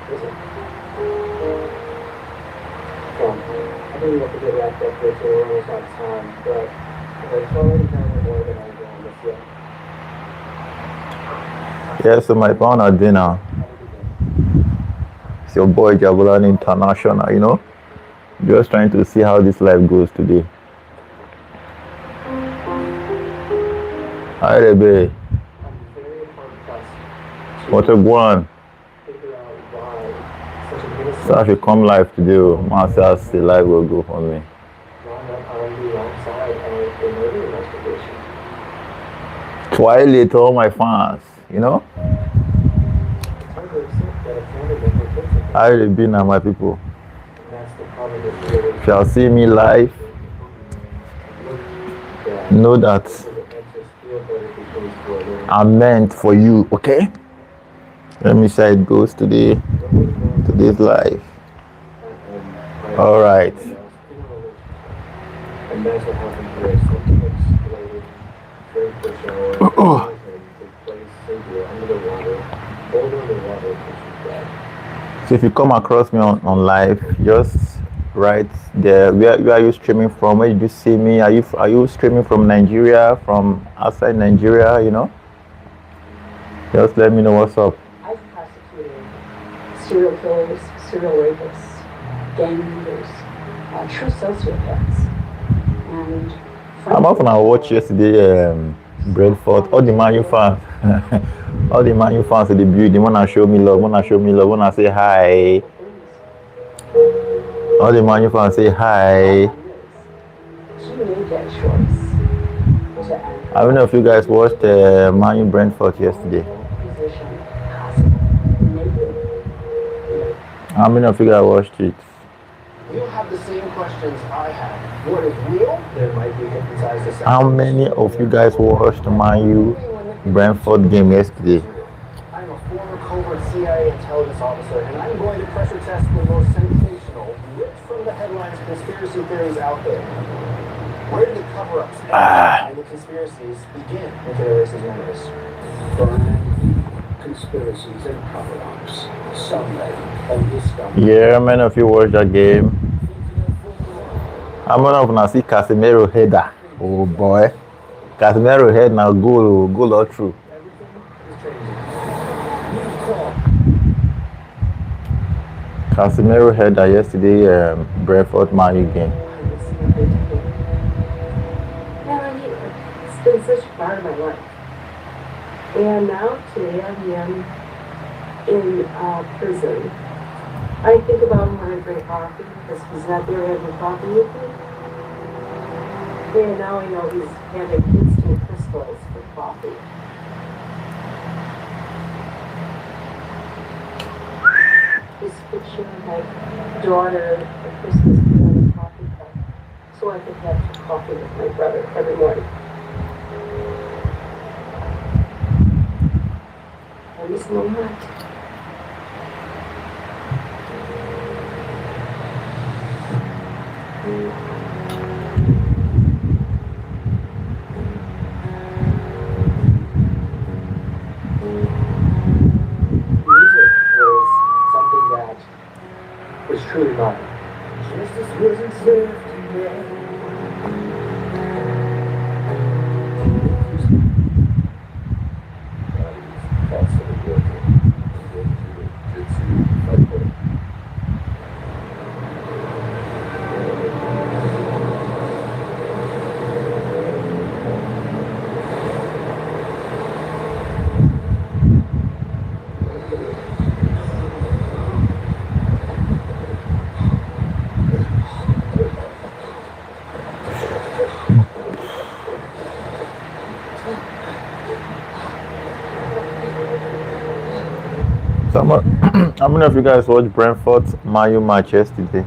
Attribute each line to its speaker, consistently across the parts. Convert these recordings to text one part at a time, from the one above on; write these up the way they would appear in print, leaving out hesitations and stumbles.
Speaker 1: Is it? Well, I think we have to get wrapped up here too. We're almost out of time, but it's already kind of organized on this yet.
Speaker 2: Yeah, so my plan at dinner. It's your boy Jabulani International, Just trying to see how this life goes today. Hi there, babe.
Speaker 1: I'm very hard pressed
Speaker 2: What a
Speaker 1: to
Speaker 2: one.
Speaker 1: figure out why such an
Speaker 2: So I
Speaker 1: innocent,
Speaker 2: should come live today. Master see life will go for me.
Speaker 1: wound up on the wrong side of a murder investigation.
Speaker 2: Twilight, all my fans.
Speaker 1: It's hard to accept that a family member puts it
Speaker 2: How
Speaker 1: there.
Speaker 2: they be now, my people?
Speaker 1: And that's the problem with really
Speaker 2: Shall see me live.
Speaker 1: that
Speaker 2: Know that
Speaker 1: people that makes us feel better because we're living.
Speaker 2: I'm meant for you, okay? Let me see how it goes today. Today's live. All right.
Speaker 1: And that's what happened here. Something exploded, very first hour, took place, Cynthia under the water, hold under the water, and she's dead.
Speaker 2: So if you come across me on live, just write there. Where are you streaming from? Where did you see me? Are you streaming from Nigeria? From outside Nigeria? Just let me know what's up.
Speaker 3: I've prosecuted serial killers, serial rapists, gang leaders, true sociopaths, and
Speaker 2: I'm often I watched yesterday Brentford. All the Man U fans, all the Man U fans in the building wanna show me love, wanna say hi. All the Man U fans say hi.
Speaker 3: She made that choice to end
Speaker 2: I don't know if you guys watched Man U Brentford yesterday.
Speaker 3: position possible, naked.
Speaker 2: How many of you guys watched it?
Speaker 1: You'll have the same questions I had. What is real? There might be hypnotized assessments.
Speaker 2: How many of you guys watched the Man U Brentford game yesterday?
Speaker 1: I'm a former covert CIA intelligence officer, and I'm going to pressure test the most sensational, ripped from the headlines conspiracy theories out there. Where did the cover-ups end and the conspiracies begin into the race's memories? Conspiracies and cover-ups. Someday, only scum.
Speaker 2: Yeah, how many of you watched that game? How many of you see Casemiro header? Oh boy, Casemiro head now goal or true. Casemiro header yesterday Brentford Man U game.
Speaker 3: It's been such a part of my life. And now, today, I am in prison. I think about him when I drink coffee, because he's not there having coffee with me. And now I know he's having instant crystals for coffee. This picture of my daughter at Christmas on a coffee cup, so I could have coffee with my brother every morning. At least no night.
Speaker 1: Music was something that was truly mine. Justice wasn't served today.
Speaker 2: So how many of you guys watched Brentford's Man U match yesterday?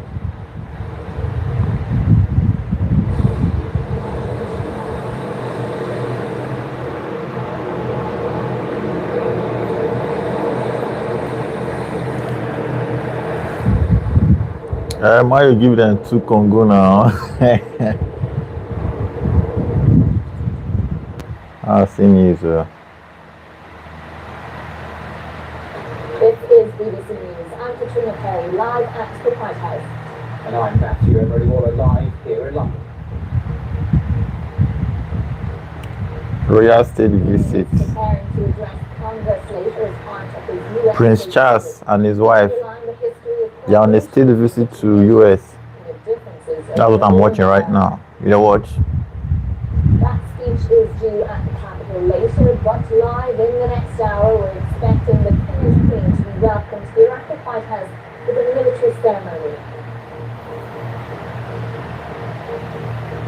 Speaker 2: Man U give them 2 Congo now. I've seen it.
Speaker 4: This is BBC News. I'm Katrina Perry, live at the White House.
Speaker 1: And I'm Matthew Emery Waller, live here in London.
Speaker 2: Royal State visit.
Speaker 4: Preparing to address Congress later as part of his US
Speaker 2: Prince Charles and his wife. They are on a state visit to US. That's what I'm watching right now. You watch?
Speaker 4: That speech is due at the Capitol later, but live in the next hour, we're expecting the King and Queen to be welcomed here at the White House with a military ceremony.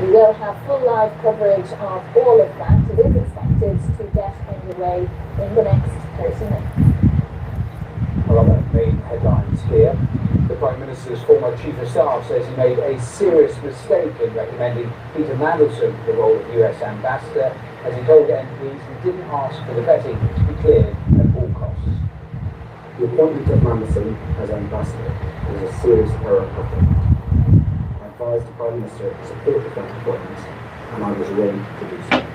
Speaker 4: We will have full live coverage of all of that. It is expected to get underway in the next 30 minutes.
Speaker 1: Well, other main headlines here. The Prime Minister's former Chief of Staff says he made a serious mistake in recommending Peter Mandelson for the role of US Ambassador, as he told MPs he didn't ask for the vetting to be cleared at all costs.
Speaker 5: The appointment of Mandelson as Ambassador was a serious error of government. I advised the Prime Minister to support the first appointment, and I was ready to do so.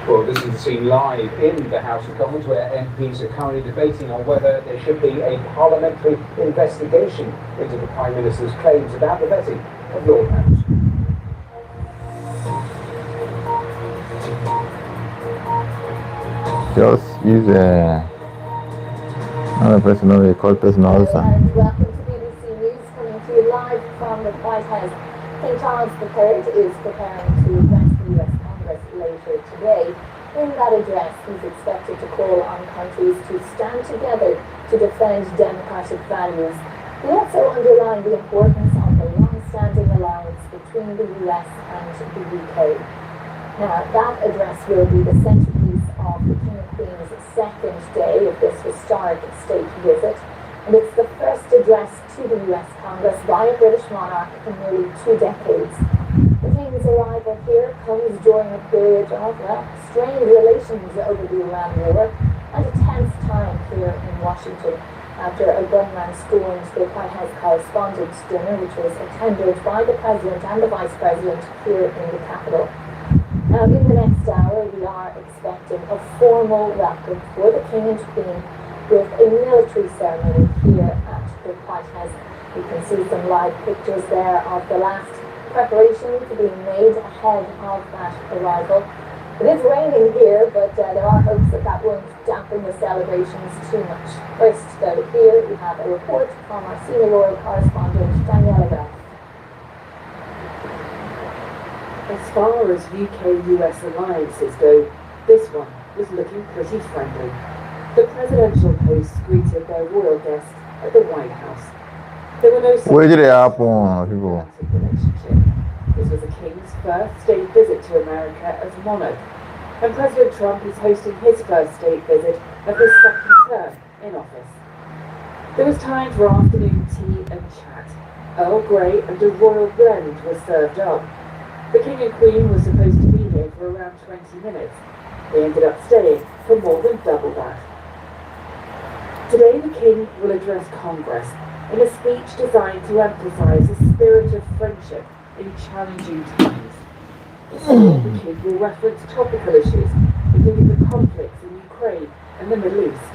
Speaker 1: Well, this is the scene live in the House of Commons, where MPs are currently debating on whether there should be a parliamentary investigation into the Prime Minister's claims about the vetting of Lord Mandelson.
Speaker 2: Just use another person, only call person also.
Speaker 4: And welcome to BBC News, coming to you live from the White House. King Charles III is preparing to address the US Congress later today. In that address, he's expected to call on countries to stand together to defend democratic values. He also underlined the importance of the long-standing alliance between the US and the UK. Now, that address will be the centerpiece of the King and Queen's second day of this historic state visit, and it's the first address to the US Congress by a British monarch in nearly 2 decades. The King's arrival here comes during a period of, strained relations over the Iran war and a tense time here in Washington after a gunman stormed the White House Correspondents' Dinner, which was attended by the President and the Vice President here in the Capitol. Now, in the next hour, we are expecting a formal welcome for the King and Queen with a military ceremony here at the White House. You can see some live pictures there of the last preparations being made ahead of that arrival. It is raining here, but there are hopes that that won't dampen the celebrations too much. First, though, here we have a report from our senior royal correspondent, Daniela Graff.
Speaker 3: As far as UK-US alliances go, this one was looking pretty friendly. The presidential hosts greeted their royal guests at the White House. There were no
Speaker 2: Where did it happen, people?
Speaker 3: relationship. This was the King's first state visit to America as monarch, and President Trump is hosting his first state visit of his second term in office. There was time for afternoon tea and chat. Earl Grey and a royal blend were served up. The King and Queen were supposed to be here for around 20 minutes. They ended up staying for more than double that. Today the King will address Congress in a speech designed to emphasise a spirit of friendship in challenging times. The King will reference topical issues, including the conflicts in Ukraine and the Middle East.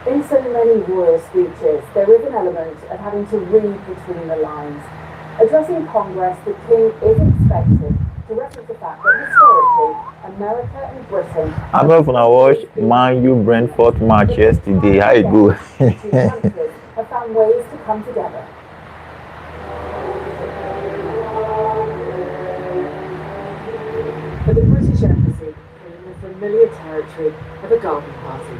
Speaker 4: In so many royal speeches, there is an element of having to read between the lines. Addressing Congress, the King is expected to reference the fact that historically, America and Britain...
Speaker 2: I'm not gonna watch Man U Brentford match yesterday. How it go?
Speaker 4: Two countries have found ways to come together.
Speaker 3: But the British Embassy came in the familiar territory of a garden party.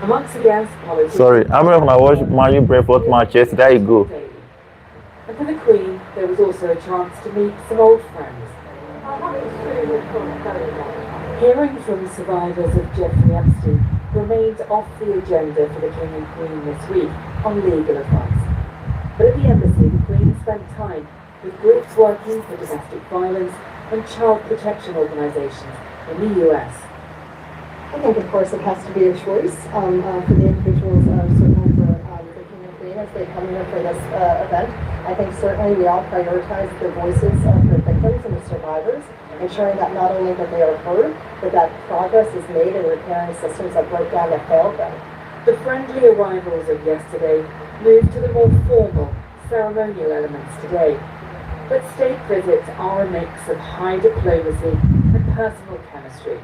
Speaker 3: Amongst the guests, politicians...
Speaker 2: Sorry, I'm not gonna watch Man U Brentford match yesterday. How it go?
Speaker 3: And for the Queen, there was also a chance to meet some old friends. Hearing from survivors of Jeffrey Epstein remained off the agenda for the King and Queen this week on legal advice. But at the embassy, the Queen spent time with groups working for domestic violence and child protection organisations in the US.
Speaker 6: I think, of course, it has to be a choice for the individuals, certainly for the King and Queen as they come here for this event. I think certainly we all prioritize the voices of the victims and the survivors, ensuring that not only that they are heard, but that progress is made in repairing systems that broke down that failed them.
Speaker 3: The friendly arrivals of yesterday moved to the more formal, ceremonial elements today. But state visits are a mix of high diplomacy and personal chemistry.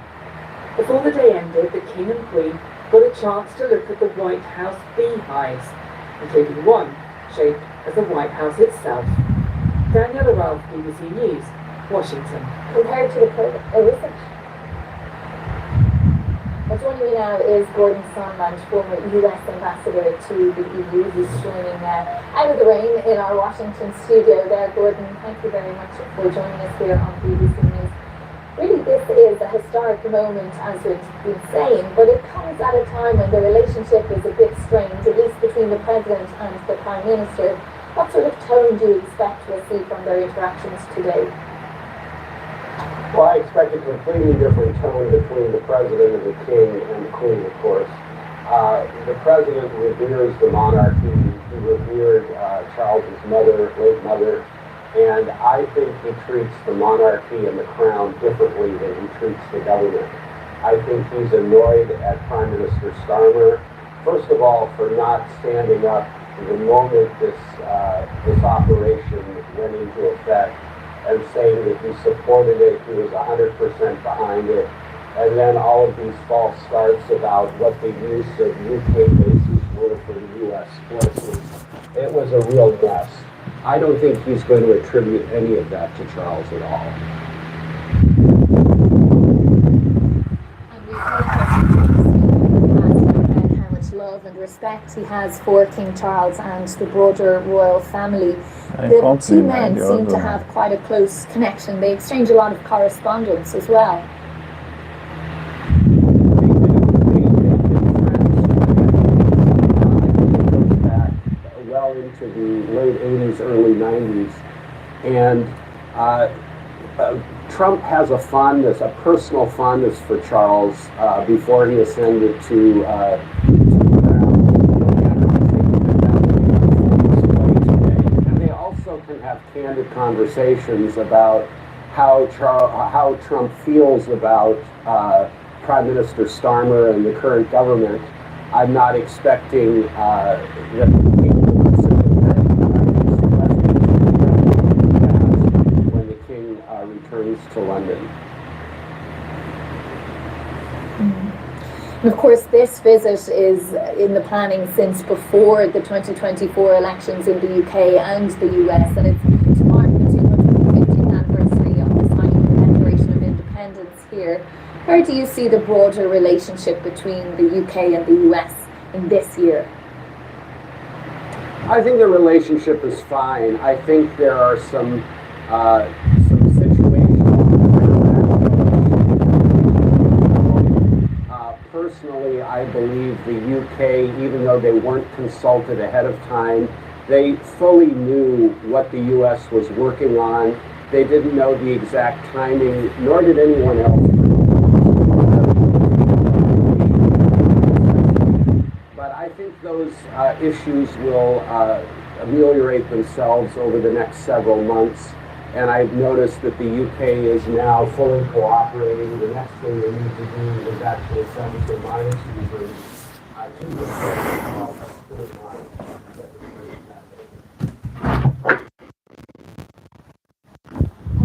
Speaker 3: Before the day ended, the King and Queen got a chance to look at the White House beehives, including one shaped as the White House itself. Daniela Ralph, BBC News, Washington.
Speaker 4: Compared to the illicit. Joining me now is Gordon Sondland, former US ambassador to the EU, who's joining out of the rain in our Washington studio there. Gordon, thank you very much for joining us here on BBC News. Really, this is a historic moment, as we've been saying, but it comes at a time when the relationship is a bit strained, at least between the President and the Prime Minister. What sort of tone do you expect to see from their interactions today?
Speaker 7: Well, I expect a completely different tone between the President and the King and the Queen, of course. The President reveres the monarchy. He revered Charles's late mother, and I think he treats the monarchy and the crown differently than he treats the government. I think he's annoyed at Prime Minister Starmer, first of all, for not standing up the moment this operation went into effect and saying that he supported it, he was 100% behind it, and then all of these false starts about what the use of UK bases were for the US forces. It was a real mess. I don't think he's going to attribute any of that to Charles at all.
Speaker 4: And we've heard how much love and respect he has for King Charles and the broader royal family. The two men seem to have quite a close connection. They exchange a lot of correspondence as well.
Speaker 7: Well into the late 80s, early 90s, and Trump has a fondness, a personal fondness for Charles before he ascended to the crown, and they also can have candid conversations about how Trump feels about Prime Minister Starmer and the current government. I'm not expecting that the King will when the King returns to London.
Speaker 4: And of course, this visit is in the planning since before the 2024 elections in the UK and the US, and it's to mark the 250th anniversary of the signing of the Declaration of Independence here. Where do you see the broader relationship between the UK and the US in this year?
Speaker 7: I think the relationship is fine. I think there are some situations. Personally, I believe the UK, even though they weren't consulted ahead of time, they fully knew what the US was working on. They didn't know the exact timing, nor did anyone else. But I think those issues will ameliorate themselves over the next several months. And I've noticed that the UK is now fully cooperating. The next thing they need to do is actually send some minus users to the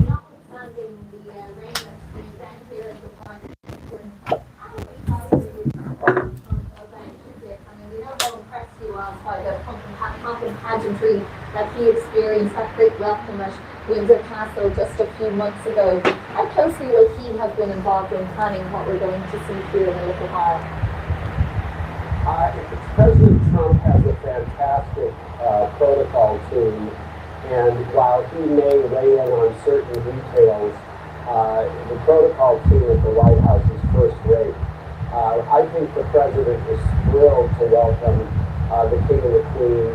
Speaker 4: Notwithstanding the rain that's been down here at the park, we know how impressed he was by the pomp and pageantry that he experienced, that great welcome at Windsor Castle just a few months ago. How closely will he have been involved in planning what we're going to see here in a little while?
Speaker 7: President Trump has a fantastic protocol team, and while he may weigh in on certain details, the protocol team at the White House is first rate. I think the president is thrilled to welcome the King and the Queen.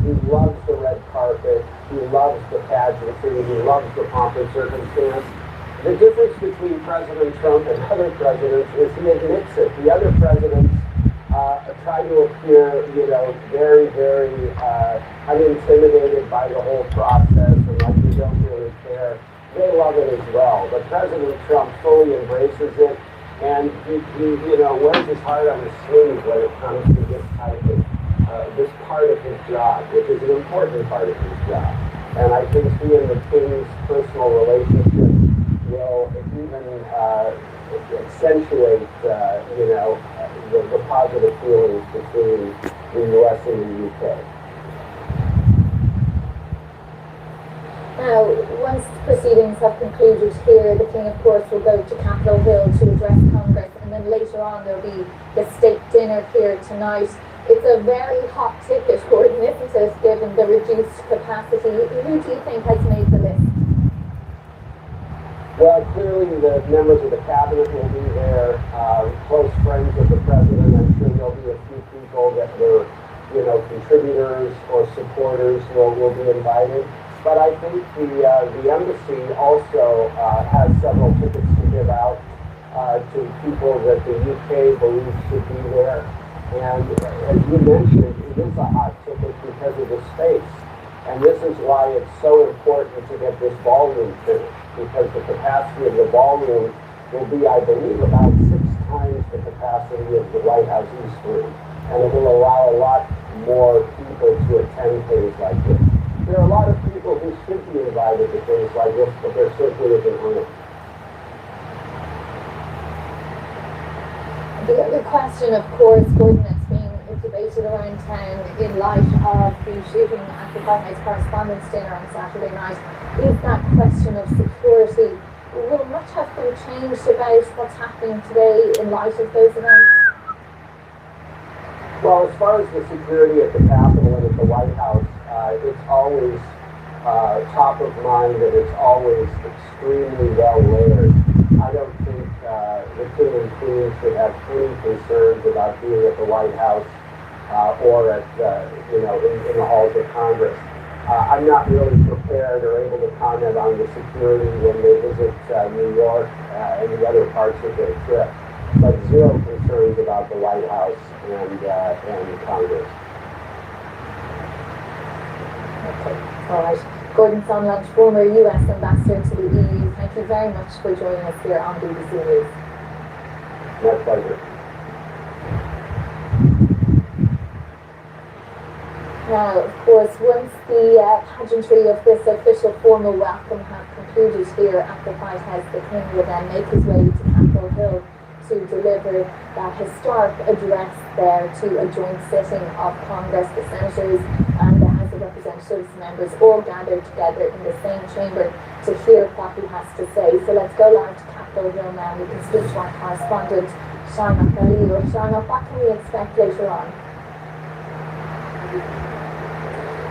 Speaker 7: He loves the red carpet. He loves the pageantry. He loves the pomp and circumstance. The difference between President Trump and other presidents is he admits it. The other presidents try to appear, very, very unintimidated by the whole process and like they don't really care. They love it as well. But President Trump fully embraces it. And he wears his heart on his sleeve when it comes to this type of, this part of his job, which is an important part of his job. And I think he and the King's personal relationship will even accentuate, the positive feelings between the U.S. and the UK.
Speaker 4: Now, once proceedings have concluded here, the King, of course, will go to Capitol Hill to address Congress, and then later on there'll be the state dinner here tonight. It's a very hot ticket, Gordon, isn't it, given the reduced capacity? Who do you think has made the list?
Speaker 7: Well, clearly the members of the cabinet will be there, close friends of the president. I'm sure there'll be a few people that were, contributors or supporters will be invited. But I think the embassy also has several tickets to give out to people that the UK believes should be there. And as you mentioned, it is a hot ticket because of the space. And this is why it's so important to get this ballroom finished, because the capacity of the ballroom will be, I believe, about 6 times the capacity of the White House East Room. And it will allow a lot more people to attend things like this. There are a lot of people who should be invited to things like this, but there certainly isn't room.
Speaker 4: The other question, of course, Gordon, that's being debated around town in light of the shooting at the White House Correspondents' Dinner on Saturday night is that question of security. Will much have been changed about what's happening today in light of those events?
Speaker 7: Well, as far as the security at the Capitol and at the White House, it's always top of mind and it's always extremely well layered. I don't think the King and Queen should have any concerns about being at the White House or at, in the halls of Congress. I'm not really prepared or able to comment on the security when they visit New York and the other parts of their trip, but zero concerns about the White House and Congress.
Speaker 4: Okay, all right. Gordon Sondland, former US Ambassador to the EU, thank you very much for joining us here on BBC News.
Speaker 7: My pleasure.
Speaker 4: Now, of course, once the pageantry of this official formal welcome have concluded here at the White House, the King will then make his way to Capitol Hill to deliver that historic address there to a joint sitting of Congress, the senators and the House of Representatives members all gathered together in the same chamber to hear what he has to say. So let's go live to Capitol Hill now. We can speak to our correspondent, Shaima Khalil. Shaima, what can we expect later on?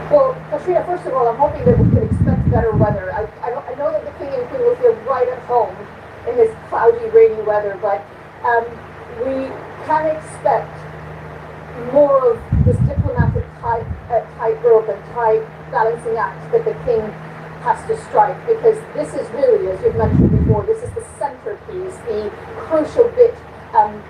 Speaker 6: Well, Katrina, first of all, I'm hoping that we can expect better weather. I know that the King and Queen will feel right at home in this cloudy, rainy weather, but we can expect more of this diplomatic tightrope and tight balancing act that the King has to strike, because this is really, as you've mentioned before, this is the centerpiece, the crucial bit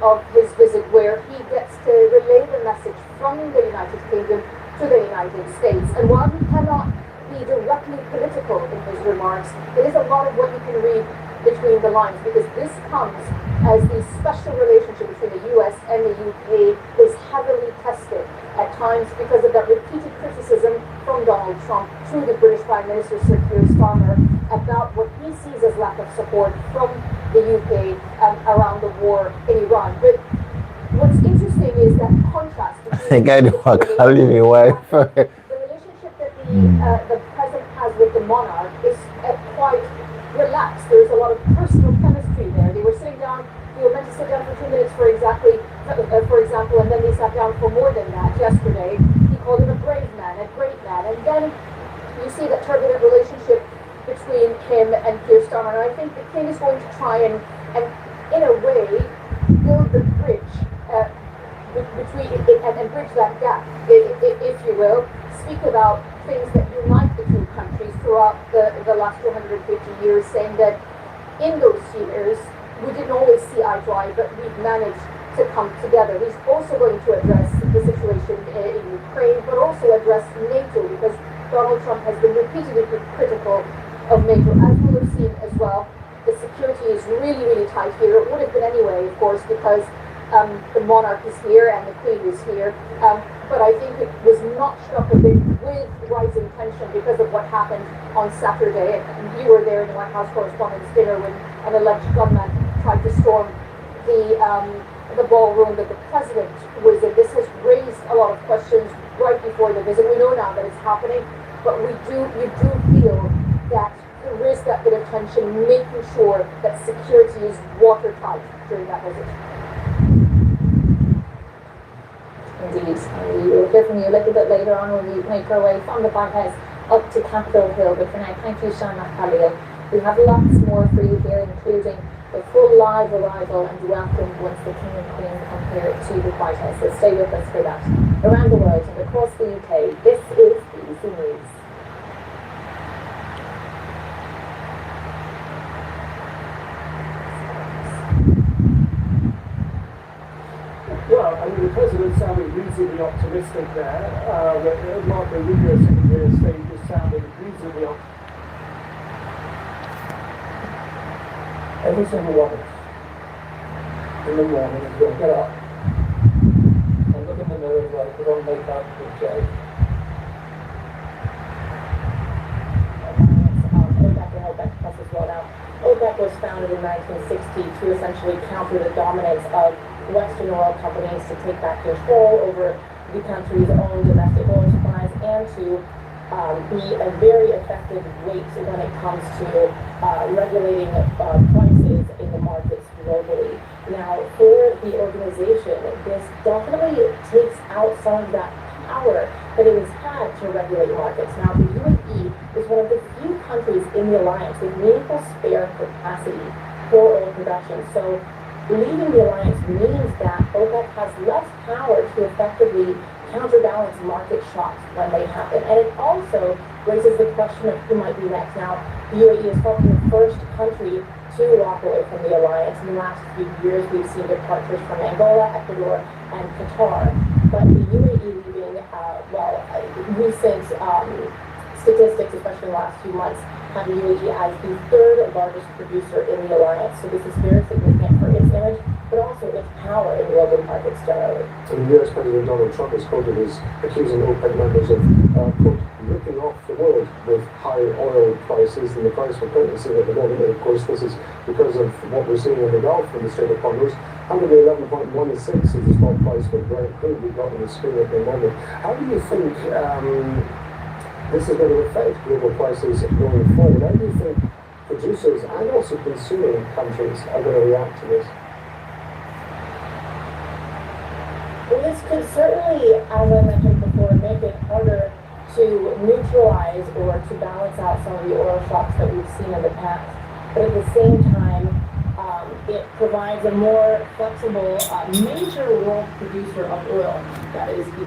Speaker 6: of his visit, where he gets to relay the message from the United Kingdom to the United States. And while he cannot be directly political in his remarks, there is a lot of what you can read between the lines, because this comes as the special relationship between the US and the UK is heavily tested at times because of that repeated criticism from Donald Trump through the British Prime Minister Sir Keir Starmer about what he sees as lack of support from the UK around the war in Iran. But what's interesting is that contrast between the relationship that the president has with the monarch is quite relaxed. There's a lot of personal chemistry there. They were sitting down, they were meant to sit down for 2 minutes for example, and then they sat down for more than that yesterday. He called him a brave man, a great man, and then you see that turbulent relationship between him and Keir Starmer. And I think the King is going to try and in a way, build the bridge between and bridge that gap, if you will. Speak about things that unite the two countries throughout the last 250 years, saying that in those years we didn't always see eye to eye, but we've managed to come together. He's also going to address the situation in Ukraine, but also address NATO, because Donald Trump has been repeatedly critical of NATO, as we'll have seen as well. The security
Speaker 4: is really, really tight here. It would have been anyway, of course, because the monarch is here and the queen is here. But I think it was notched up a bit with rising tension because of what happened on Saturday. And you were there in the White House Correspondents' Dinner when an alleged gunman tried to storm the ballroom that the president was in. This has raised a lot of questions right before the visit. We know now that it's happening, but you do feel that there is that bit of tension, making sure that security is watertight during that visit. Indeed, we will hear from you a little bit later on when we make our way from the White House up to Capitol Hill. But for now, thank you, Sean Khalil. We have lots more for you here, including the full live arrival and welcome once the King and Queen come here to the White House. So stay with us for that. Around the world and across the UK, this is BBC News.
Speaker 1: Well, I mean, the president sounded reasonably optimistic there. Marco Rubio, Secretary of State, just sounded reasonably optimistic.
Speaker 5: Every single one of us in the morning is going to get up and look in the mirror and like, put on makeup and shave.
Speaker 4: OPEC Plus as well now. OPEC was founded in 1960 to essentially counter the dominance of Western oil companies, to take back control over the country's own domestic oil supplies, and to be a very effective weight when it comes to regulating prices in the markets globally. Now, for the organization, this definitely takes out some of that power that it has had to regulate markets. Now, the UAE is one of the few countries in the alliance with meaningful spare capacity for oil production. So leaving the alliance means that OPEC has less power to effectively counterbalance market shocks when they happen. And it also raises the question of who might be next. Now, the UAE is probably the first country to walk away from the alliance. In the last few years, we've seen departures from Angola, Ecuador, and Qatar. But the UAE leaving, recent statistics, especially in the last few months, have the UAE as the third largest producer in the alliance. So this is very significant for its image, but also its power in global markets generally.
Speaker 5: And the US President Donald Trump is quoted as accusing OPEC members of, quote, ripping off the world with high oil prices and the price we're currently seeing at the moment. And of course, this is because of what we're seeing in the Gulf and the Strait of Hormuz. 111.16 is the spot price for Brent crude we've got on the screen at the moment. How do you think this is going to affect global prices going forward? How do you think producers and also consuming countries are going to react to this?
Speaker 4: Well, this could certainly, as I mentioned before, make it harder to neutralize or to balance out some of the oil shocks that we've seen in the past. But at the same time, it provides a more flexible, major world producer of oil. That is Abu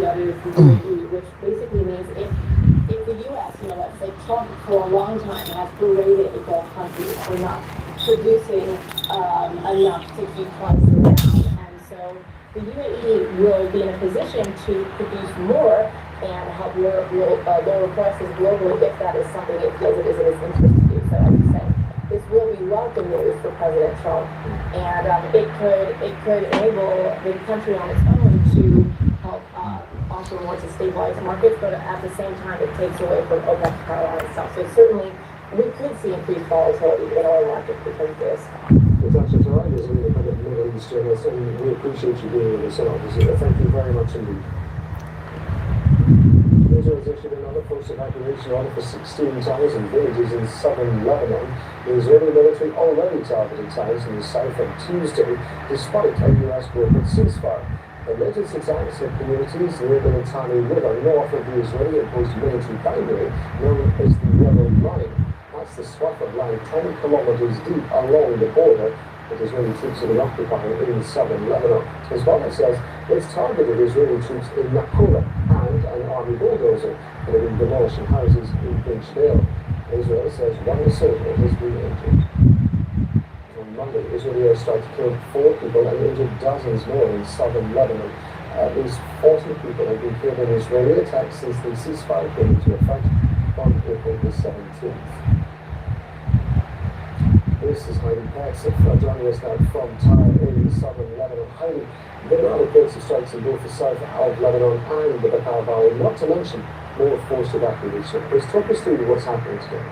Speaker 4: Dhabi, which basically means if the U.S., let's say Trump for a long time has berated the Gulf countries for not producing enough to keep prices down, and so the UAE will be in a position to produce more and help lower prices globally if that is something it feels it is in its interest to do. So as you say, this will be welcome news for President Trump, and it could enable the country on its own to help offer more to stabilize markets, but at the same time it takes away from OPEC's power on itself. So certainly we could see increased volatility in oil markets because of this.
Speaker 5: Natasha Tarag is an independent Middle East journalist, and we appreciate you being with us on Opposite. Thank you very much indeed. Israel has issued another forced evacuation order for 16 towns and villages in southern Lebanon. The Israeli military already targeted towns in the south on Tuesday, despite a US brokered ceasefire. The latest attacks hit communities near the Litani River, north of the Israeli-imposed military boundary, known as the Yellow Line. That's the swath of land 10 kilometers deep along the border that Israeli troops are occupying in southern Lebanon. Hezbollah says it's targeted Israeli troops in Nakura and an army bulldozer that have been demolishing houses in Benchdale. Israel says one soldier has been injured. On Monday, Israeli airstrikes killed 4 people and injured dozens more in southern Lebanon. At least 40 people have been killed in Israeli attacks since the ceasefire came into effect on April the 17th. This is Heidi Pex joining us now from Tyre in southern Lebanon. Heidi, there are reports of strikes in both the south of Lebanon and the Bekaa Valley, not to mention more forced evacuation. Please talk us through what's happening today.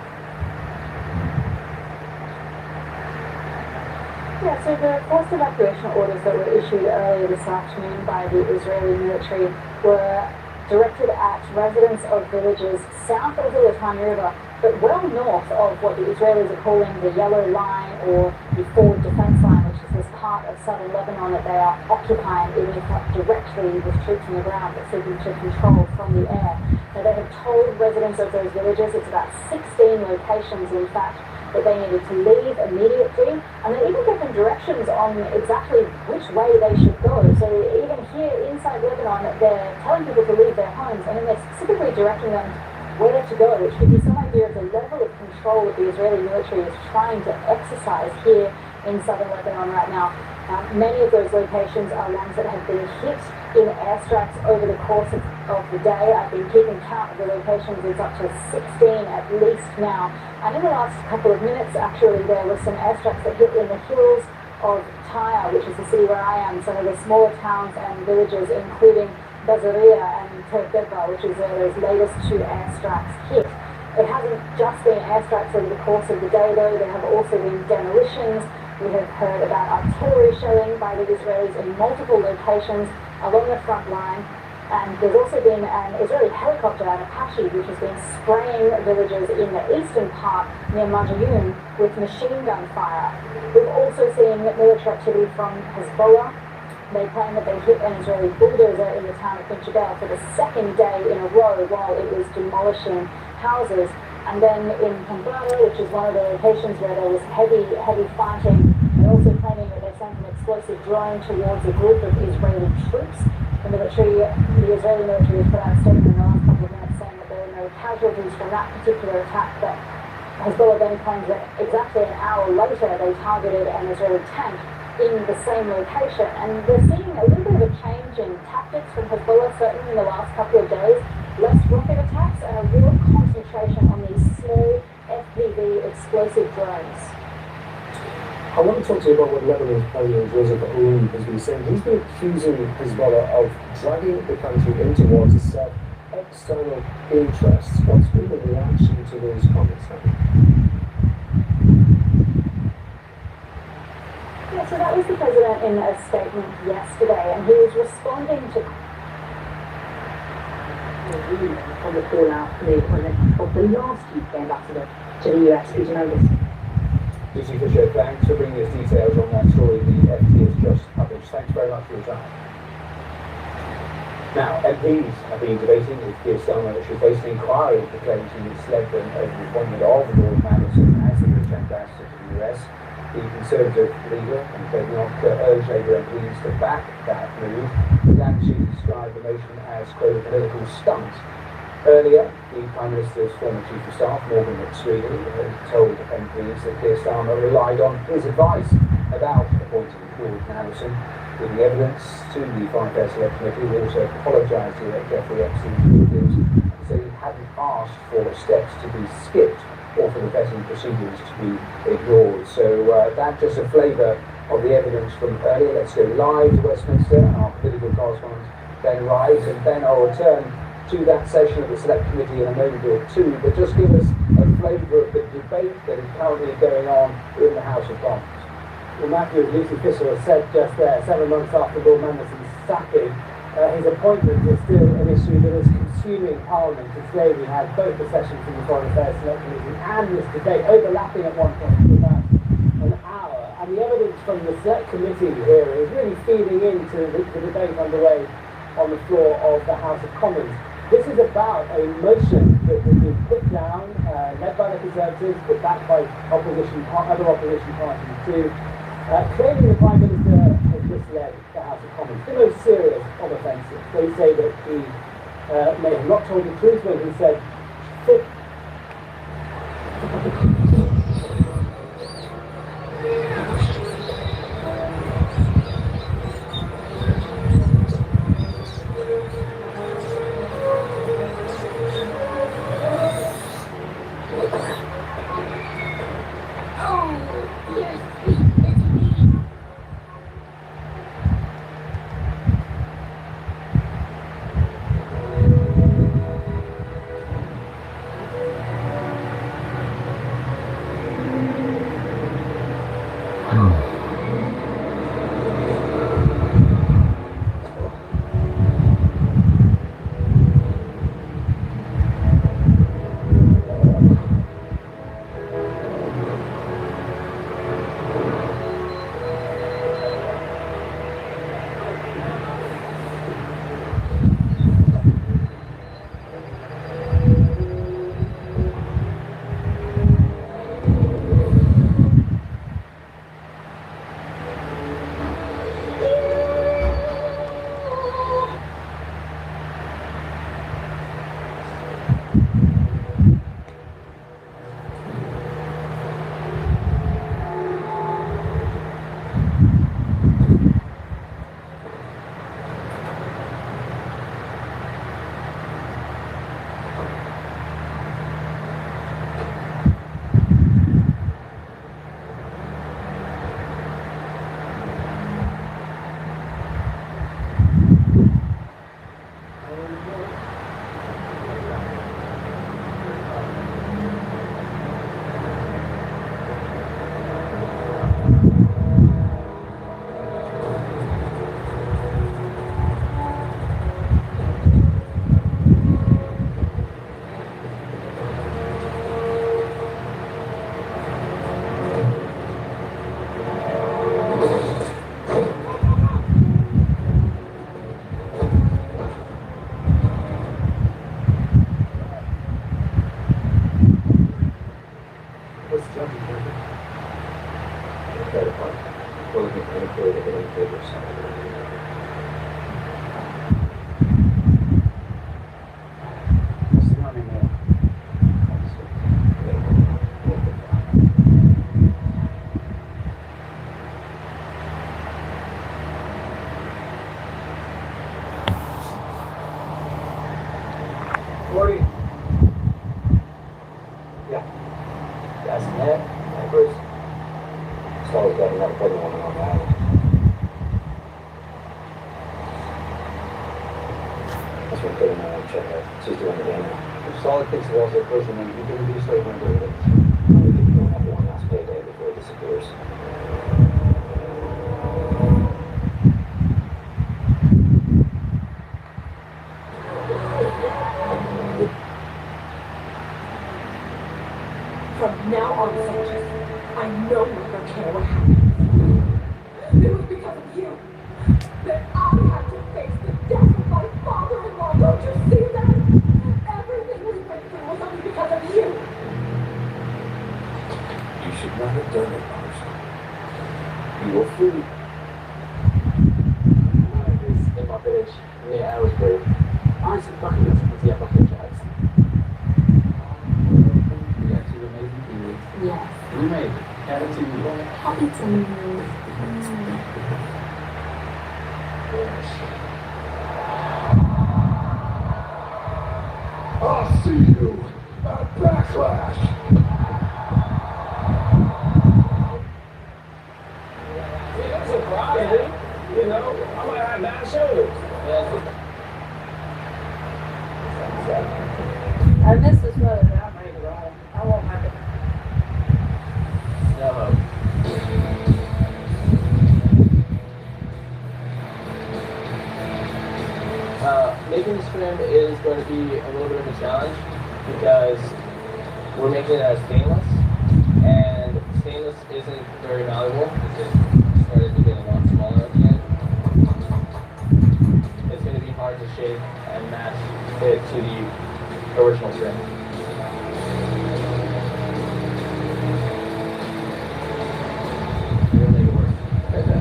Speaker 4: Yeah, so the forced evacuation orders that were issued earlier this afternoon by the Israeli military were directed at residents of villages south of the Litani River, but well north of what the Israelis are calling the Yellow Line or the Forward Defense Line, which is this part of southern Lebanon that they are occupying, even if not directly with troops on the ground, but seeking to control from the air. Now, they have told residents of those villages, it's about 16 locations in fact, that they needed to leave immediately, and they even given directions on exactly which way they should go. So even here inside Lebanon, they're telling people to leave their homes, and then they're specifically directing them where to go, which gives you some idea of the level of control that the Israeli military is trying to exercise here in southern Lebanon right now. Many of those locations are ones that have been hit in airstrikes over the course of the day. I've been keeping count of the locations. It's up to 16 at least now. And in the last couple of minutes, actually, there were some airstrikes that hit in the hills of Tyre, which is the city where I am, some of the smaller towns and villages, including Bazaria and Terdeba, which is where those latest two airstrikes hit. It hasn't just been airstrikes over the course of the day, though. There have also been demolitions. We have heard about artillery shelling by the Israelis in multiple locations along the front line. And there's also been an Israeli helicopter, an Apache, which has been spraying villages in the eastern part near Majayun with machine gun fire. We've also seen military activity from Hezbollah. They claim that they hit an Israeli bulldozer in the town of Finchadel for the second day in a row while it was demolishing houses. And then in Kambara, which is one of the locations where there was heavy fighting, they're also claiming that they sent an explosive drone towards a group of Israeli troops. The Israeli military has put out a statement in the last couple of minutes saying that there were no casualties from that particular attack, but Hezbollah then claims that exactly an hour later they targeted an Israeli tank in the same location. And we're seeing a little bit of a change in tactics from Hezbollah, certainly in the last couple of days. Less rocket attacks and a real concentration on these small FPV explosive drones.
Speaker 5: I want to talk to you about what Lebanon's President Joseph Aoun has been saying. He's been accusing Hezbollah of dragging the country into war to serve external interests. What's been the reaction to those comments now?
Speaker 4: Yeah, so that was the president in a statement yesterday, and he was responding to
Speaker 3: on the call out for the appointment of the last UK ambassador to the US. Did you know this?
Speaker 8: Lucy Fisher, thanks for bringing us details on that story the FT has just published. Thanks very much for your time. Now, MPs have been debating if Keir Starmer should face an inquiry into claims he misled them over the appointment of Lord Madison as the British ambassador to the US. The Conservative leader and Ted Knock urged Labour MPs to back that move. Dan Sheet described the motion as, quote, a political stunt. Earlier, the Prime Minister's former Chief of Staff, Morgan McSweeney, told MPs that Keir Starmer relied on his advice about appointing Lord Madison. With the evidence to the Foreign Affairs Select Committee, he also apologised to Jeffrey Epstein and said he hadn't asked for steps to be skipped or for the vetting procedures to be ignored. So that's just a flavour of the evidence from earlier. Let's go live to Westminster. Our political correspondent Ben Rides, and Ben, I'll return to that session of the Select Committee in a moment or two, but just give us a flavour of the debate that is currently going on in the House of Commons.
Speaker 9: Well, Matthew, as Lucy Fisher has said just there, 7 months after Lord Mandelson's sacking, his appointment is still an issue that is consuming Parliament. And today we had both the sessions from the Foreign Affairs Select Committee and this debate overlapping at one point for about an hour. And the evidence from the Select Committee here is really feeding into the debate underway on the floor of the House of Commons. This is about a motion that has been put down, led by the Conservatives, but backed by other opposition parties too, claiming the Prime Minister has misled the House of Commons. The most serious of offences. They say that he may have not told the truth when he said,
Speaker 8: Gordy. Yeah. Gas in there. Diapers.
Speaker 7: Solid's got another pregnant woman on the island. That's what putting on check out. She's doing the game now.
Speaker 8: If Solid thinks the walls are closing, then you can do so when we're ready.
Speaker 7: We could go have one last payday before it disappears.
Speaker 10: From now on, Sanchez, I no longer care what happened. It was because of you that I had to face the death of my father-in-law. Don't you see that? Everything we went through was only because of you.
Speaker 7: You should not have done it, Marshall. You were free.
Speaker 8: In my village.
Speaker 7: Yeah, I was brave.
Speaker 8: Honestly, fucking with the fucking jobs. We got two amazing people.
Speaker 10: Yes.
Speaker 8: We made it. Attitude.
Speaker 10: Happy to meet you.
Speaker 5: I'll see you at Backlash.
Speaker 8: It's a Friday. You know, I might have that show.
Speaker 11: I miss this weather, but I'm ready to ride. I won't have it.
Speaker 8: No. Making this film is going to be a little bit of a challenge because we're making it out of stainless, and stainless isn't very valuable. It's just started to get a lot smaller again. It's going to be hard to shape and match it to the original trim. We're gonna make it work. Okay.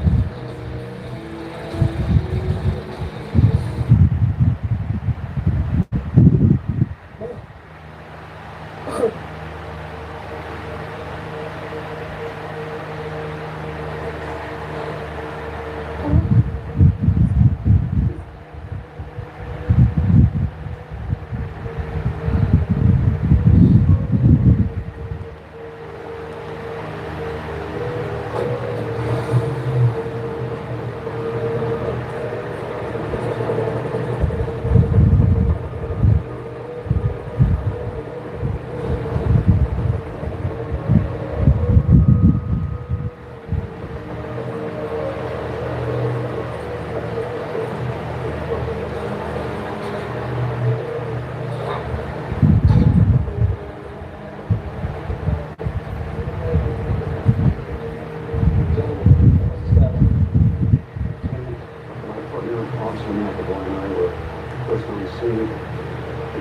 Speaker 5: We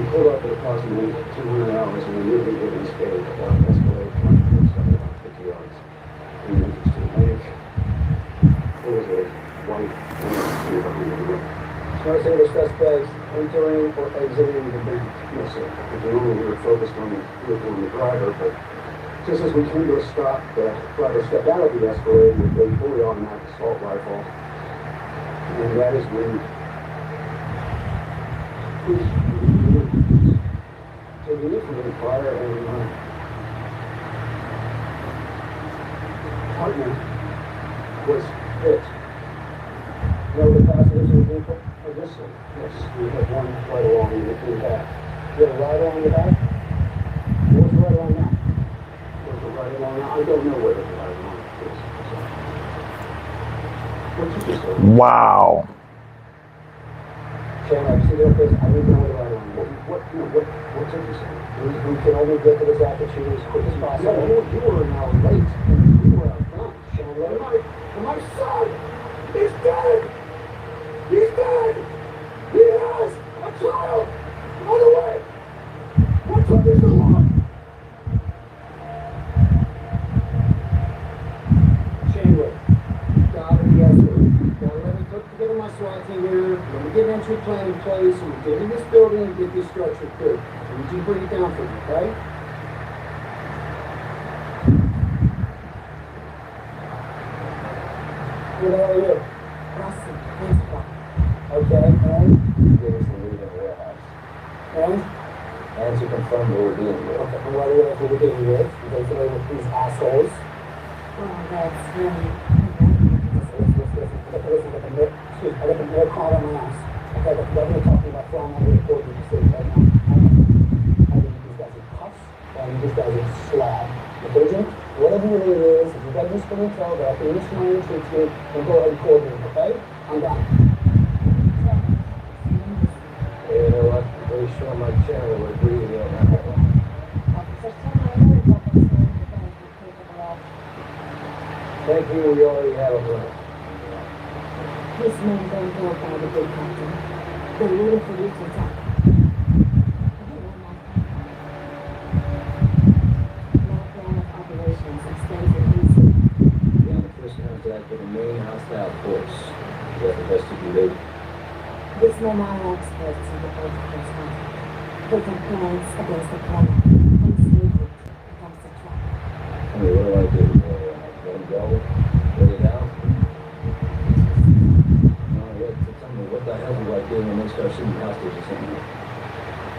Speaker 5: pulled up at approximately 200 hours and immediately hit and stayed about Escalade 24/7 about 50 yards. We went to the lake. It was a white
Speaker 9: No single suspects entering or exiting the bank.
Speaker 5: Yes, sir. At the moment, we were focused on the vehicle and the driver, but just as we came to a stop, the driver stepped out of the Escalade with a fully automatic assault rifle. And that is when so the incident fire and partner was hit.
Speaker 9: No, the passengers of the vehicle.
Speaker 5: Oh, yes, sir. Yes, we had one right along in the back.
Speaker 9: You have a rider on the back? What was the rider on that?
Speaker 5: Was the right along? I don't know whether the right along is. What did you say?
Speaker 2: Wow.
Speaker 9: Shane, I see their face. I need to know where the rider on.
Speaker 5: What did you say?
Speaker 9: We can only get to this attitude as quick as
Speaker 5: No,
Speaker 9: possible.
Speaker 5: you were an hour late, and we were outdone.
Speaker 9: Chandler,
Speaker 5: My son is dead! He's dead! He has a child on the way! What took you so long?
Speaker 9: Chandler, gotta be escalated. Gotta let me put together my SWAT team here. Let me get an entry plan in place. And we get in this building and get this structure through. I need you to break it down for me, okay? Who the hell are you?
Speaker 10: Russell, principal.
Speaker 9: Okay, and?
Speaker 7: Gave us the lead in the warehouse.
Speaker 9: And?
Speaker 8: confirm what we're dealing with.
Speaker 9: Okay, and what are we dealing with? We're dealing with these assholes.
Speaker 4: Well, that's really.
Speaker 9: Excuse me, I got no call on my ass. Okay, but what we're talking about flying under the board, you just say right now. I think these guys are puffs, and these guys are slab. Okay, whatever your name is, if you've got this for intel that I can use my own treat you, then go ahead and coordinate, okay? I'm done.
Speaker 8: Hey, you know what? I'm pretty sure my chairman would agree with you on that one.
Speaker 4: Officer, tell my other weapons that the guys were capable of.
Speaker 8: Thank you, we already have a plan.
Speaker 4: These men don't go by the big captain. They're waiting for you to attack. My plan of operations extends to DC.
Speaker 8: Be on the first contact with the main hostile force. Is that the best you can do?
Speaker 4: These men are experts in the art of first contact. Taking plans against the planet. And slavery becomes a trap.
Speaker 8: I mean, what do I do? Let him go? Lay it down? No, tell me, what the hell do I do when they start shooting hostages at me?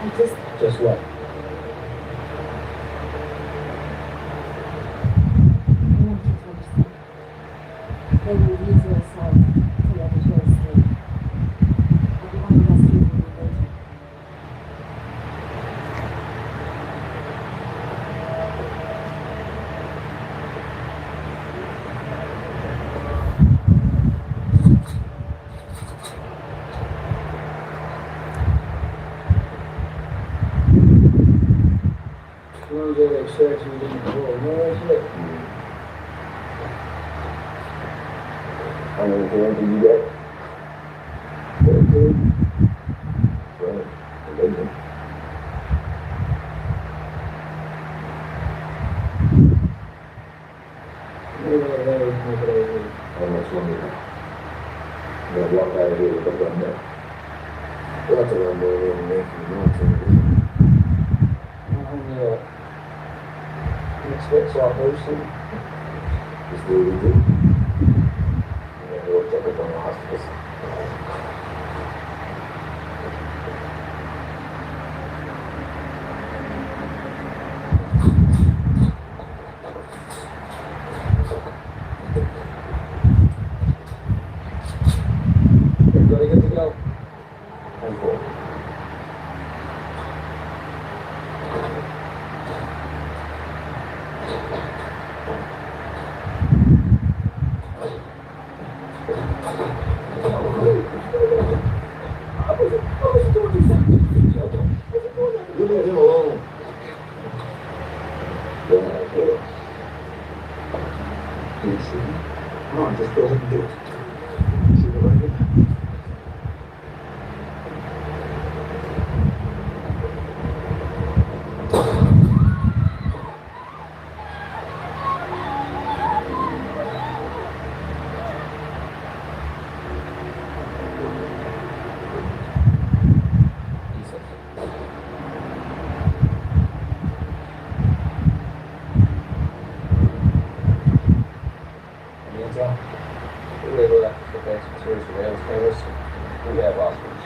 Speaker 4: I
Speaker 8: Just what?
Speaker 4: I want you to understand. They will use your assault to leverage your escape. I want to rescue you later.
Speaker 8: As long as they extract you didn't pull no shit.
Speaker 7: How many hands did you get? 13. Right. Amazing. How much longer now? I'm gonna walk out of here with a gun now. We'll have to run more than we make from military.
Speaker 8: Expect salvation.
Speaker 7: Just do what we do. And then we'll check up on the hospitals.
Speaker 8: Everybody good to go?
Speaker 7: And cool. You leave him alone. Don't have to. You see? Come on, just go ahead and do it. Shoot it right here.
Speaker 8: Intel? We were able to advance materials for rail cameras. We have Oscars.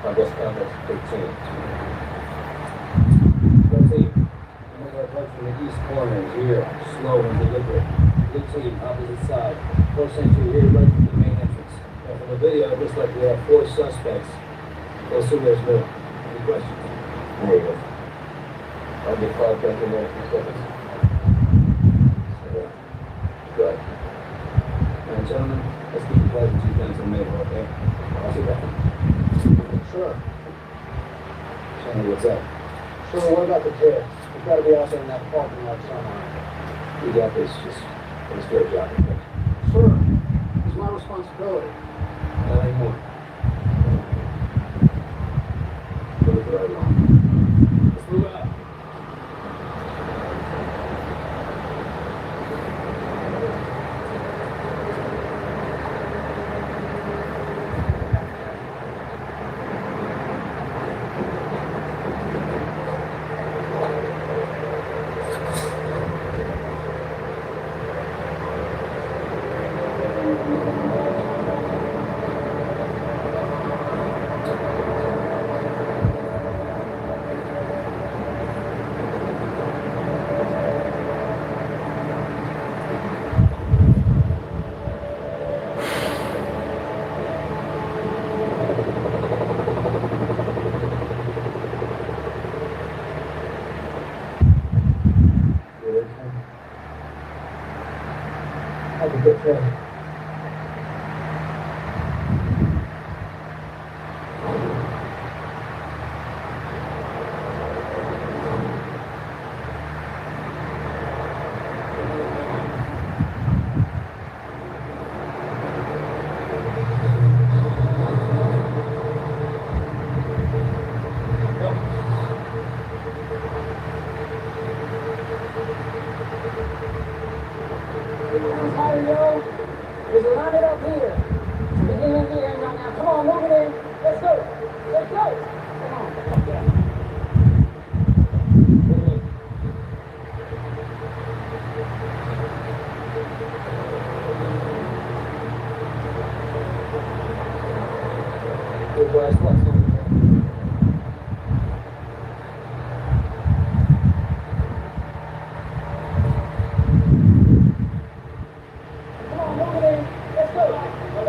Speaker 8: My best contact's 15. Red team. Make our approach from the east corner here. Slow and deliberate. Blue team, opposite side. Close entry here, right from the main entrance. Now, from the video, it looks like we have 4 suspects. We'll assume there's more. Any questions?
Speaker 7: There you go.
Speaker 8: I'll get five back in there in a few seconds.
Speaker 7: Good.
Speaker 8: And gentlemen, let's keep the pleasant 2 things in the middle, okay? I'll see that.
Speaker 9: Sure.
Speaker 8: Tell me what's up.
Speaker 9: Sure, what about the kid? He's got to be out there in that parking lot somewhere.
Speaker 8: You got this, just let's get a job. Okay?
Speaker 9: Sure. It's my responsibility.
Speaker 8: Not anymore. Put it right along. Let's move out.
Speaker 9: Just line it up here. Beginning the end right now. Come on, move it in. Let's go. Let's go. Come on. Yeah. Good boy, that's what's on there. Come on, move it in. Let's go.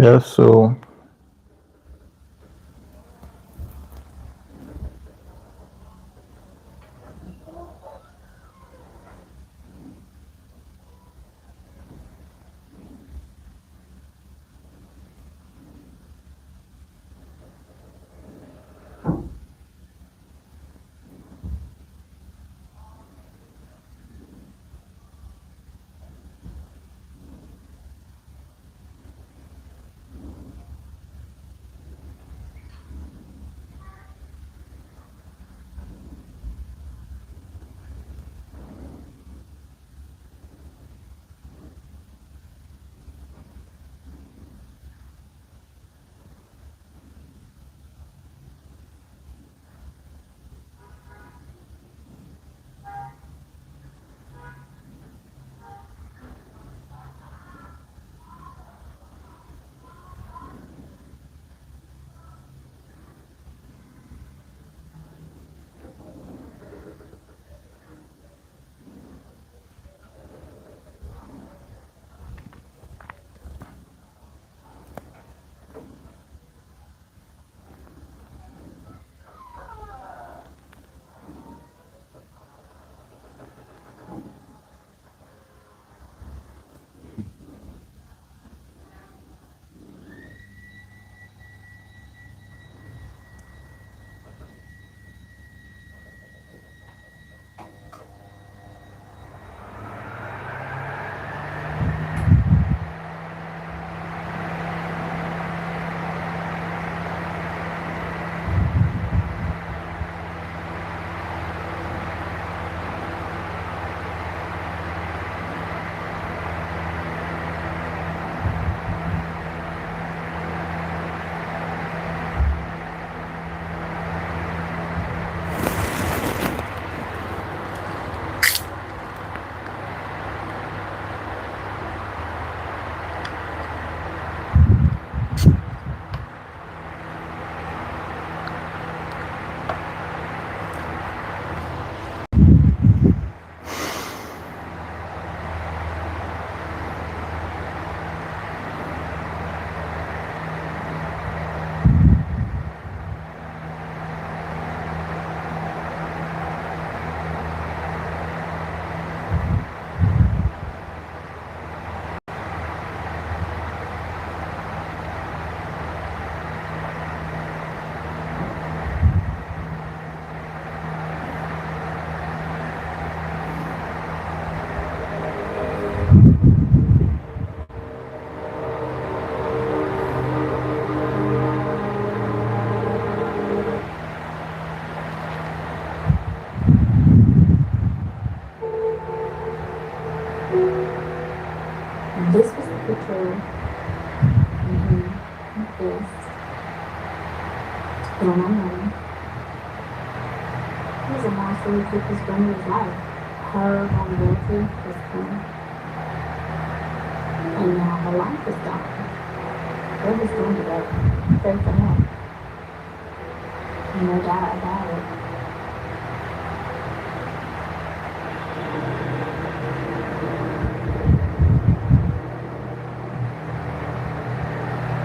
Speaker 2: Yeah, so
Speaker 4: This was the picture. Yes. From my mom. He was a monster who took his grandmother's life. Her vulnerability was gone. And now her life is gone. What was doing today? Pray for help. No doubt about it.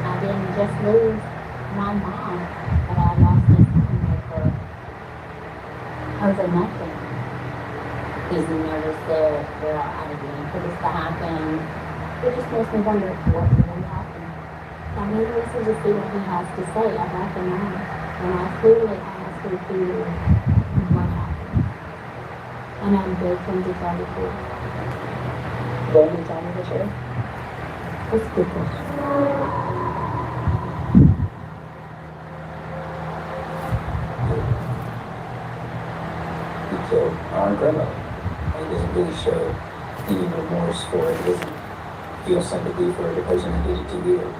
Speaker 4: I didn't just lose my mom, but I lost this homemaker over nothing. He's never said, well, I didn't mean for this to happen. It just makes me wonder what really happened. I mean, listen to see what he has to say about the man. And I clearly asked her to what happened. And I'm begged him to tell the truth. Will you tell me the truth? That's a good question.
Speaker 12: He killed our grandmother. And he doesn't really show any remorse for it. He doesn't feel sympathy for the person who did it to you.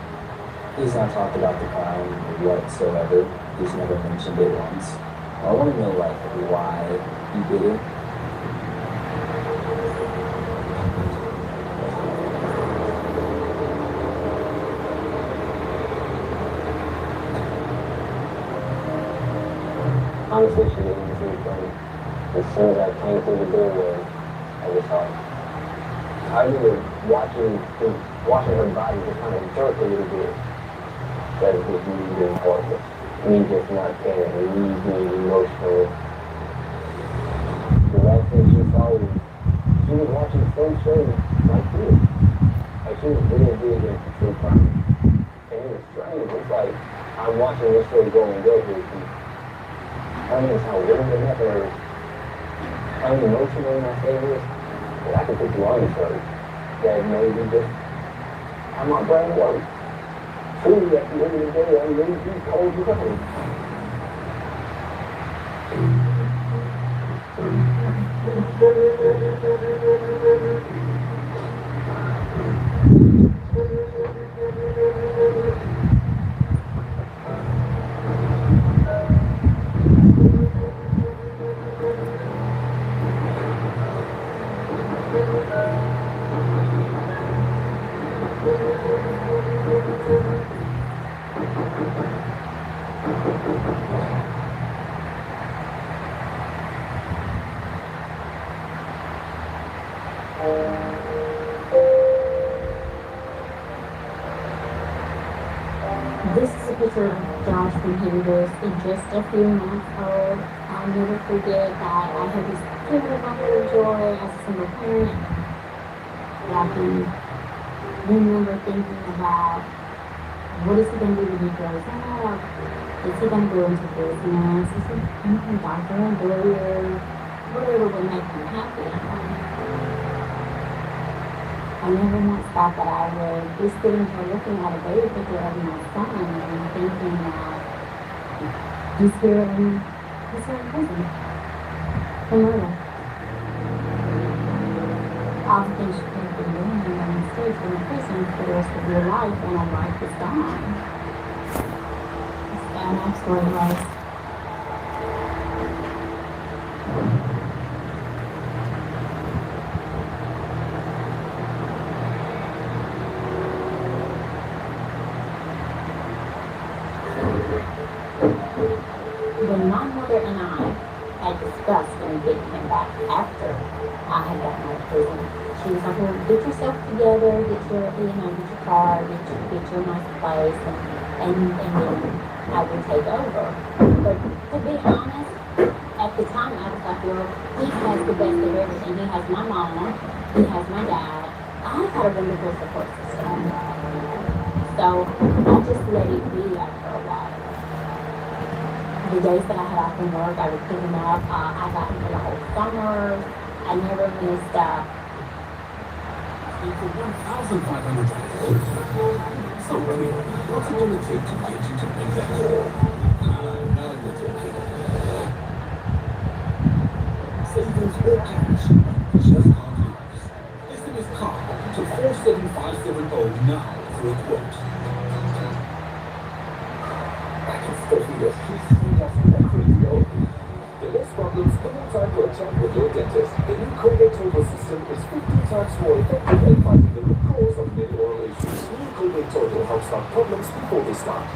Speaker 12: He's not talked about the crime whatsoever. He's never mentioned it once. I want to know, like, why he did it.
Speaker 7: Honestly, she didn't see funny. As soon as I came through the doorway, I was like, I remember watching him watching her body just kind of jerk a little bit. That is just me being heartless. Me just not caring. Me being emotional. The last thing she saw was she was watching some show like this. Like she was real big into true crime. And it was strange. It's like I'm watching this show going go with you. I mean, it's how willing to never unemotional when I say this. But I can put you on the show. That maybe just how my brain works. Truly, at the end of the day, I'm really deep cold blooded.
Speaker 13: This is a picture of Josh when he was just a few months old. I'll never forget that I had this picture of my little joy as a single parent. I can remember thinking about what is he going to do when he grows up? Is he going to go into business? Is he going to be a doctor, a lawyer? Whatever would make him happy. I never once thought that I would be sitting here looking at a baby picture of my son and thinking that he's here in prison for murder. All the things you could have been doing in the States in prison for the rest of your life, and our life is gone. It's an absolute loss. When my mother and I had discussed and getting him back after I had gotten out of prison, she was like, well, get yourself together, get your car, get your nice place, and then I will take over. But to be honest, at the time I was like, well, he has the best of everything. He has my mama, he has my dad. I had a wonderful support system. So I just let it be after a while. The days that I had off from work, I would pick him up. I got him for the whole summer. I never missed
Speaker 14: For $1,500. So, Remy, what's it gonna take to get you to make that call? None of it's okay. Savings or cash. Just call yours. SMS CAR to 47570 now for a quote. I can still feel your streets coming off from that crazy old. The less problems, the more time for a chat with your dentist. The new Colgate Total system is 15 times more effective at fighting the root cause of many oral issues. New Colgate Total helps stop problems before they start.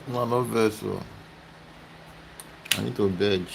Speaker 2: Man, no vessel. I need to veg.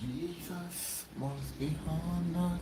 Speaker 2: Jesus must be honored.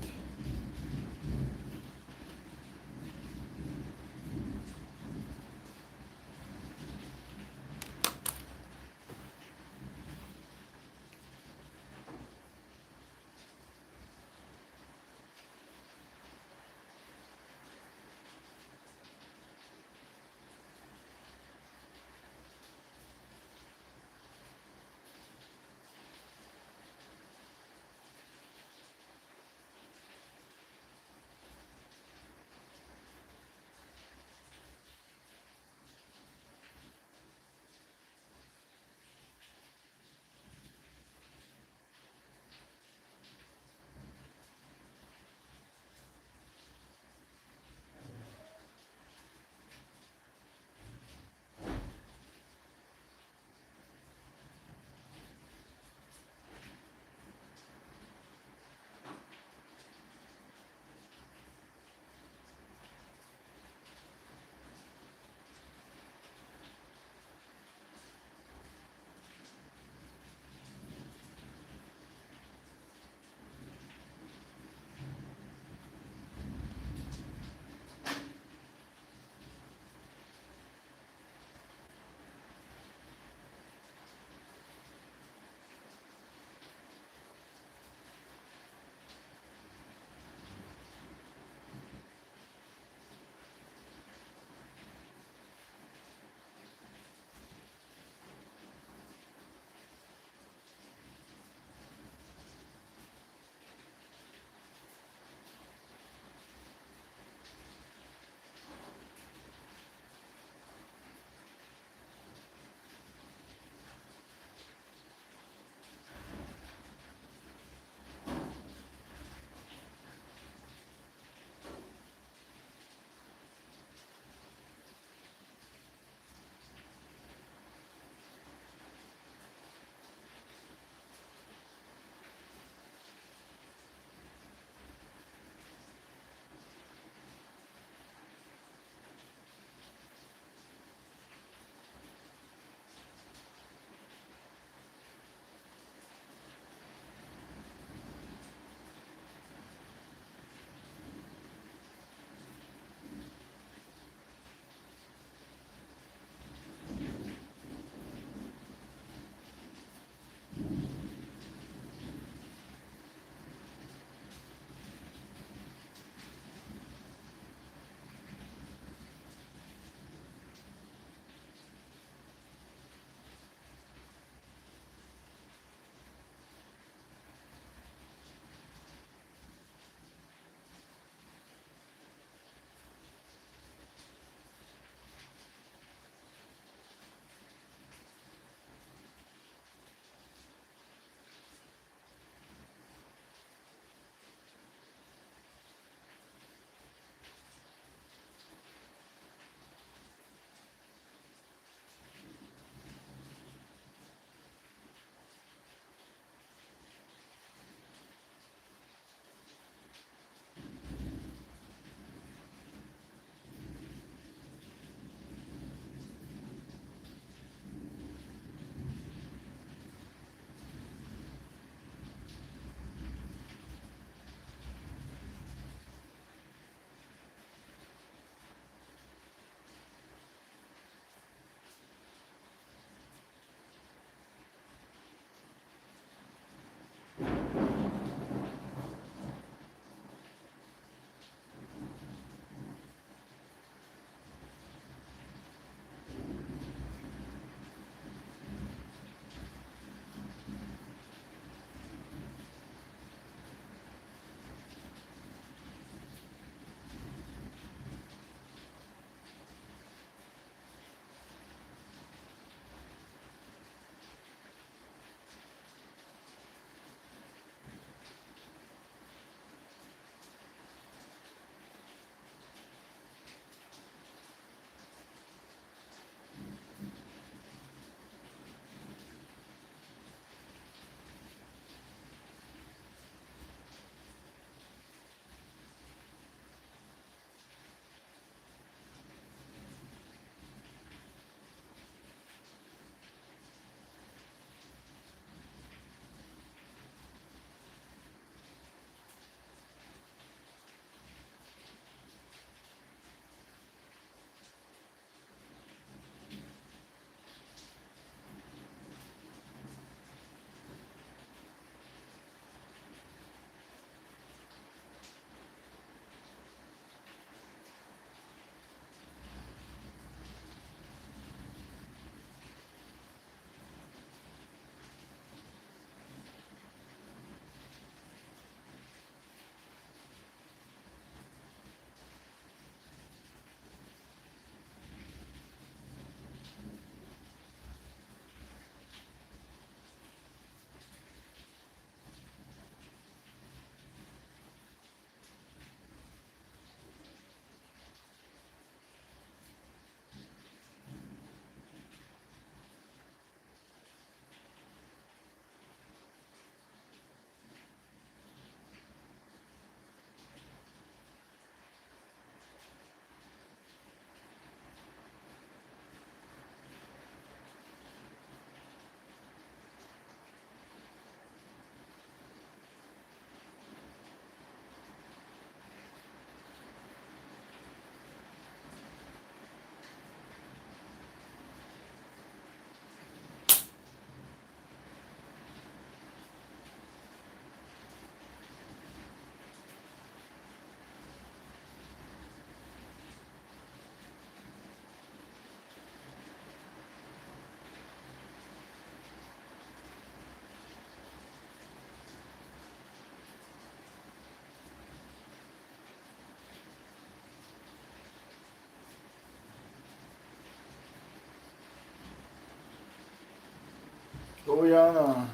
Speaker 2: Oh yeah. No.